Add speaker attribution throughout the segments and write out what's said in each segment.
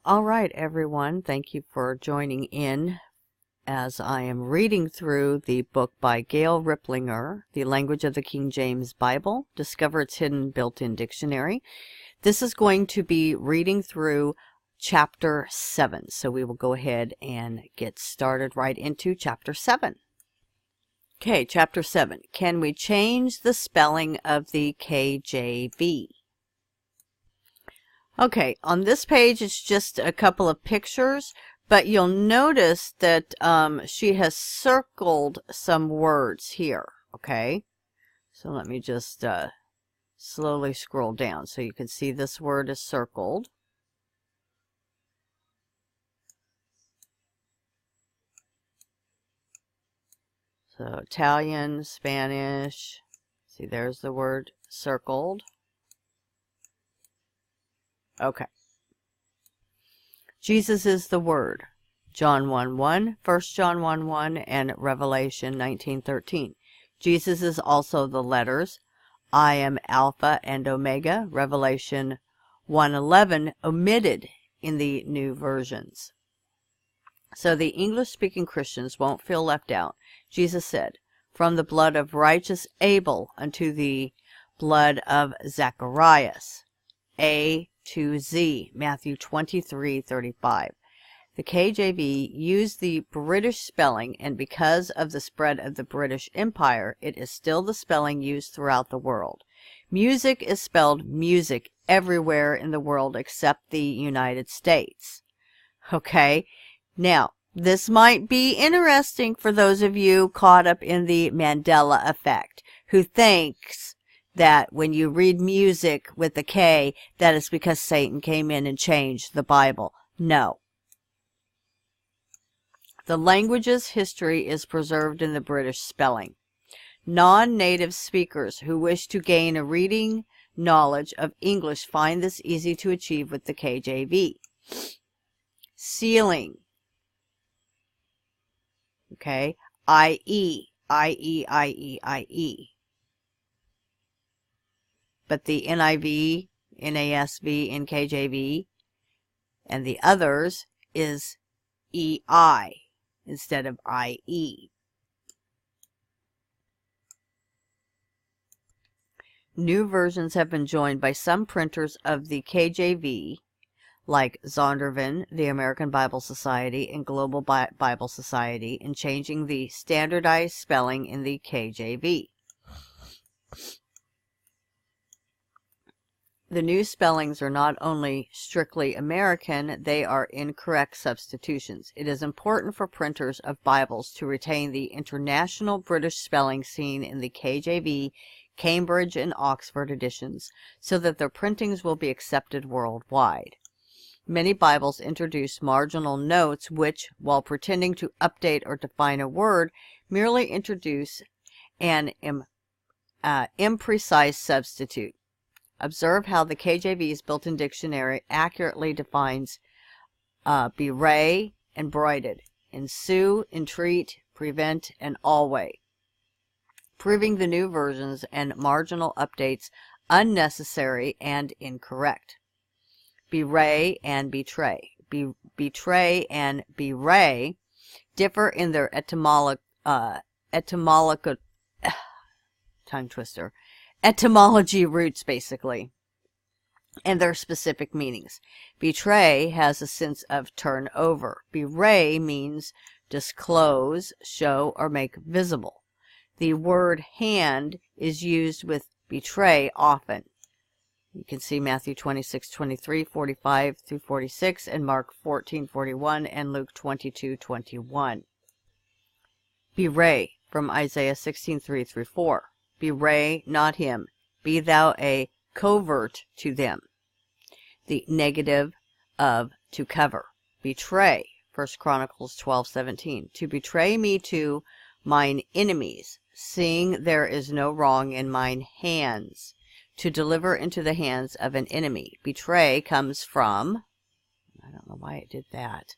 Speaker 1: All right, everyone. Thank you for joining in as I am reading through the book by Gail Riplinger, The Language of the King James Bible, Discover its Hidden Built-in Dictionary. This is going to be reading through chapter 7. So we will go ahead and get started right into chapter 7. Okay, chapter 7. Can we change the spelling of the KJV? Okay, on this page it's just a couple of pictures, but you'll notice that she has circled some words here, okay? So let me just slowly scroll down so you can see this word is circled. So Italian, Spanish, see there's the word circled. Okay. Jesus is the Word. John 1:1, 1 John 1:1, and Revelation 19:13. Jesus is also the letters. I am Alpha and Omega. Revelation 1:11, omitted in the new versions. So the English-speaking Christians won't feel left out. Jesus said, from the blood of righteous Abel unto the blood of Zacharias. A to Z, Matthew 23:35. The KJV used the British spelling, and because of the spread of the British Empire, it is still the spelling used throughout the world. Music is spelled music everywhere in the world except the United States. Okay, now this might be interesting for those of you caught up in the Mandela effect, who thinks that when you read music with a K, that is because Satan came in and changed the Bible. No. The language's history is preserved in the British spelling. Non-native speakers who wish to gain a reading knowledge of English find this easy to achieve with the KJV. Sealing. Okay. I-E, I-E, I-E, I-E. But the NIV, NASV, NKJV, and the others is EI instead of IE. New versions have been joined by some printers of the KJV, like Zondervan, the American Bible Society, and Global Bible Society, in changing the standardized spelling in the KJV. The new spellings are not only strictly American, they are incorrect substitutions. It is important for printers of Bibles to retain the international British spelling seen in the KJV, Cambridge, and Oxford editions, so that their printings will be accepted worldwide. Many Bibles introduce marginal notes which, while pretending to update or define a word, merely introduce an imprecise substitute. Observe how the KJV's built-in dictionary accurately defines bewray and broided, ensue, entreat, prevent, and alway, proving the new versions and marginal updates unnecessary and incorrect. Bewray and betray. Betray and bewray differ in their etymology roots, basically, and their specific meanings. Betray has a sense of turn over. Bewray means disclose, show, or make visible. The word hand is used with betray often. You can see Matthew 26:23, 45 through 46, and Mark 14:41, and Luke 22:21. Bewray, from Isaiah 16:3 through 4. Bewray not him, be thou a covert to them. The negative of to cover. Betray, 1 Chronicles 12:17. To betray me to mine enemies, seeing there is no wrong in mine hands. To deliver into the hands of an enemy. Betray comes from, I don't know why it did that,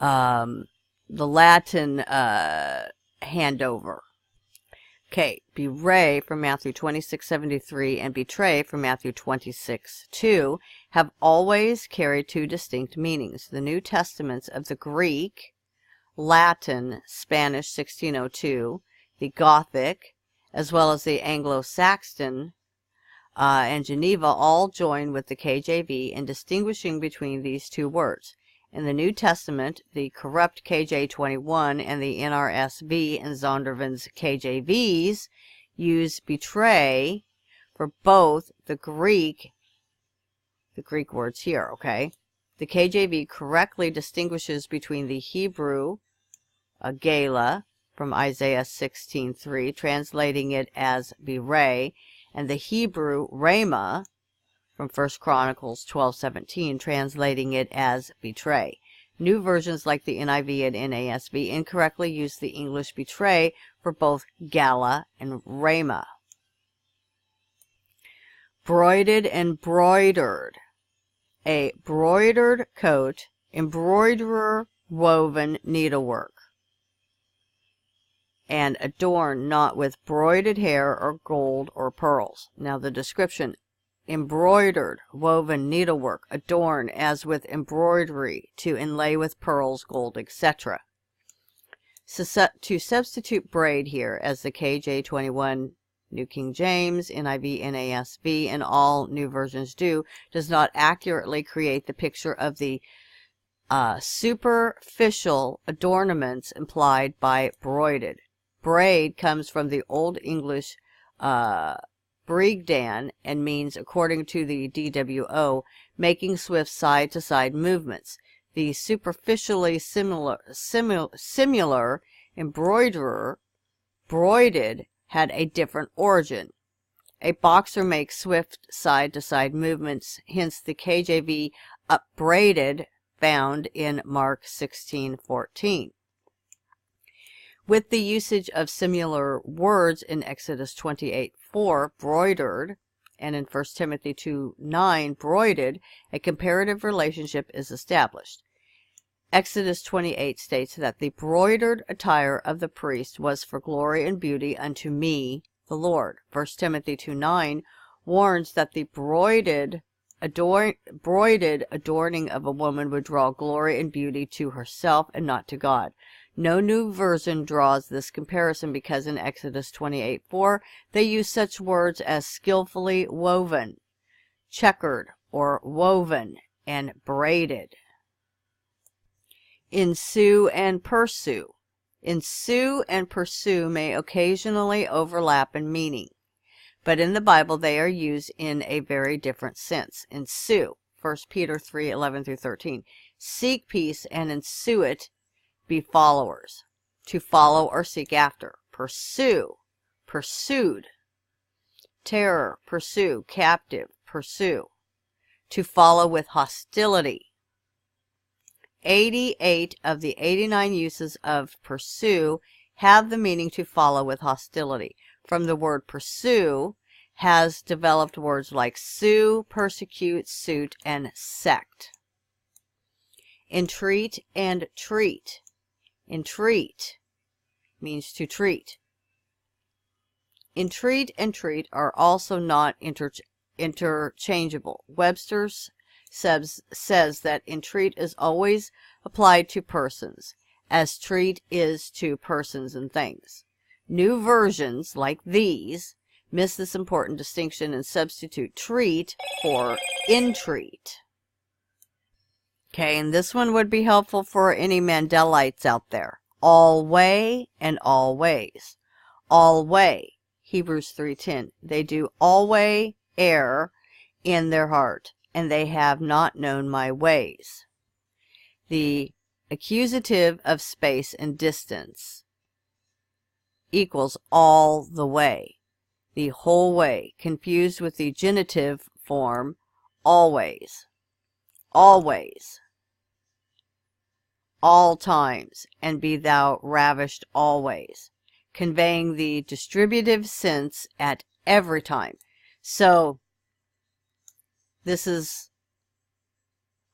Speaker 1: the Latin handover. Okay, bewray from Matthew 26:73 and betray from Matthew 26:2 have always carried two distinct meanings. The New Testaments of the Greek, Latin, Spanish 1602, the Gothic, as well as the Anglo-Saxon and Geneva all join with the KJV in distinguishing between these two words. In the New Testament, the corrupt KJ21 and the NRSV and Zondervan's KJVs use betray for both the Greek words here, okay? The KJV correctly distinguishes between the Hebrew, Gail, from Isaiah 16:3, translating it as bewray, and the Hebrew, Rhema, from 1 Chronicles 12:17, translating it as betray. New versions like the NIV and NASB incorrectly use the English betray for both gala and rhema. Broided and broidered. A broidered coat, embroiderer, woven needlework, and adorned not with broided hair or gold or pearls. Now the description: embroidered, woven needlework, adorned as with embroidery, to inlay with pearls, gold, etc. So to substitute braid here, as the KJ21, New King James, NIV, NASB, and all new versions do, does not accurately create the picture of the superficial adornments implied by broided. Braid comes from the Old English Brigdan and means, according to the DWO, making swift side-to-side movements. The superficially similar embroiderer, broided, had a different origin. A boxer makes swift side-to-side movements, hence the KJV upbraided found in Mark 16:14. With the usage of similar words in Exodus 28:4, broidered, and in 1 Timothy 2:9, broided, a comparative relationship is established. Exodus 28 states that the broidered attire of the priest was for glory and beauty unto me, the Lord. 1 Timothy 2:9 warns that the broidered adorning of a woman would draw glory and beauty to herself and not to God. No new version draws this comparison because in Exodus 28:4 they use such words as skillfully woven, checkered or woven, and braided. Ensue and pursue. Ensue and pursue may occasionally overlap in meaning, but in the Bible they are used in a very different sense. Ensue, 1 Peter 3:11-13. Seek peace and ensue it, be followers. To follow or seek after. Pursue, pursued. Terror, pursue. Captive, pursue. To follow with hostility. 88 of the 89 uses of pursue have the meaning to follow with hostility. From the word pursue has developed words like sue, persecute, suit, and sect. Entreat and treat. Entreat means to treat. Entreat and treat are also not interchangeable. Webster's says that entreat is always applied to persons, as treat is to persons and things. New versions, like these, miss this important distinction and substitute treat for entreat. Okay, and this one would be helpful for any Mandelites out there. Alway and always. Alway, Hebrews 3:10. They do alway err in their heart, and they have not known my ways. The accusative of space and distance equals all the way, the whole way, confused with the genitive form always. Always. All times, and be thou ravished always, conveying the distributive sense at every time. So this is,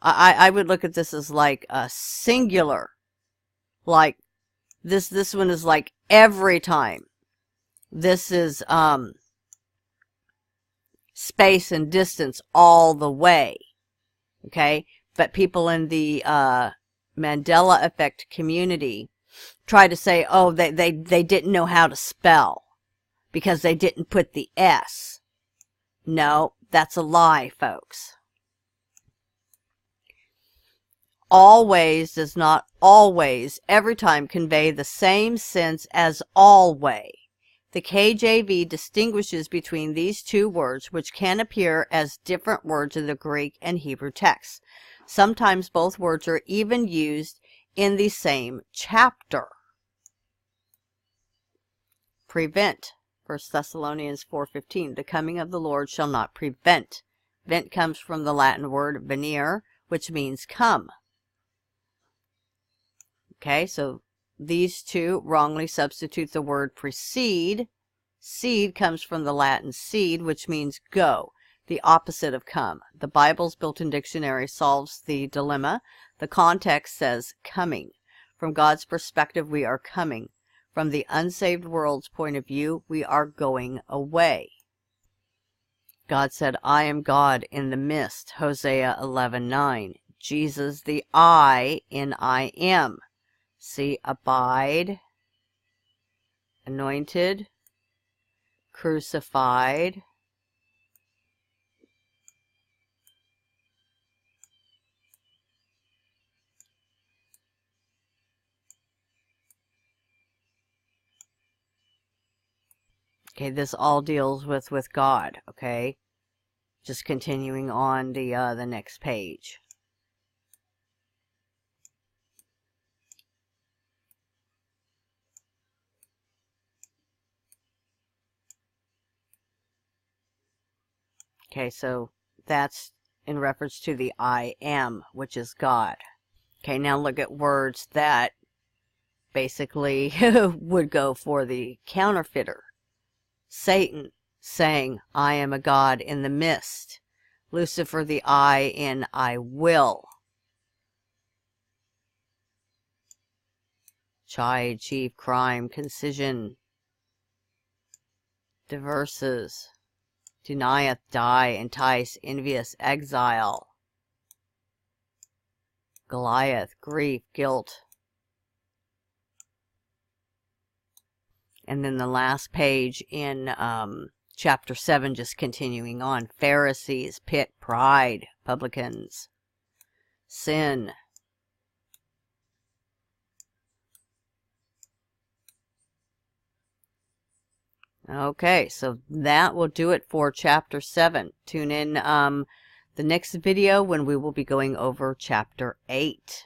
Speaker 1: I would look at this as like a singular, like this one is like every time, This is space and distance all the way. Okay? But people in the Mandela effect community try to say, oh, they didn't know how to spell because they didn't put the S. No, that's a lie, folks. Always does not always every time convey the same sense as always. The KJV distinguishes between these two words, which can appear as different words in the Greek and Hebrew texts. Sometimes both words are even used in the same chapter. Prevent. 1 Thessalonians 4:15. The coming of the Lord shall not prevent. Vent comes from the Latin word venire, which means come. Okay, so these two wrongly substitute the word precede. Seed comes from the Latin seed, which means go, the opposite of come. The Bible's built-in dictionary solves the dilemma. The context says coming. From God's perspective, we are coming. From the unsaved world's point of view, we are going away. God said, I am God in the midst, Hosea 11:9. Jesus, the I in I am. See, abide, anointed, crucified, okay, this all deals with God, okay? Just continuing on the next page. Okay, so that's in reference to the I am, which is God. Okay, now look at words that basically would go for the counterfeiter. Satan saying, I am a God in the midst. Lucifer, the I in I will. Chide, chief, crime, concision. Diverses. Denieth, die, entice, envious, exile. Goliath, grief, guilt. And then the last page in chapter 7, just continuing on. Pharisees, pit, pride, publicans, sin. Okay, so that will do it for chapter 7. Tune in the next video when we will be going over chapter 8.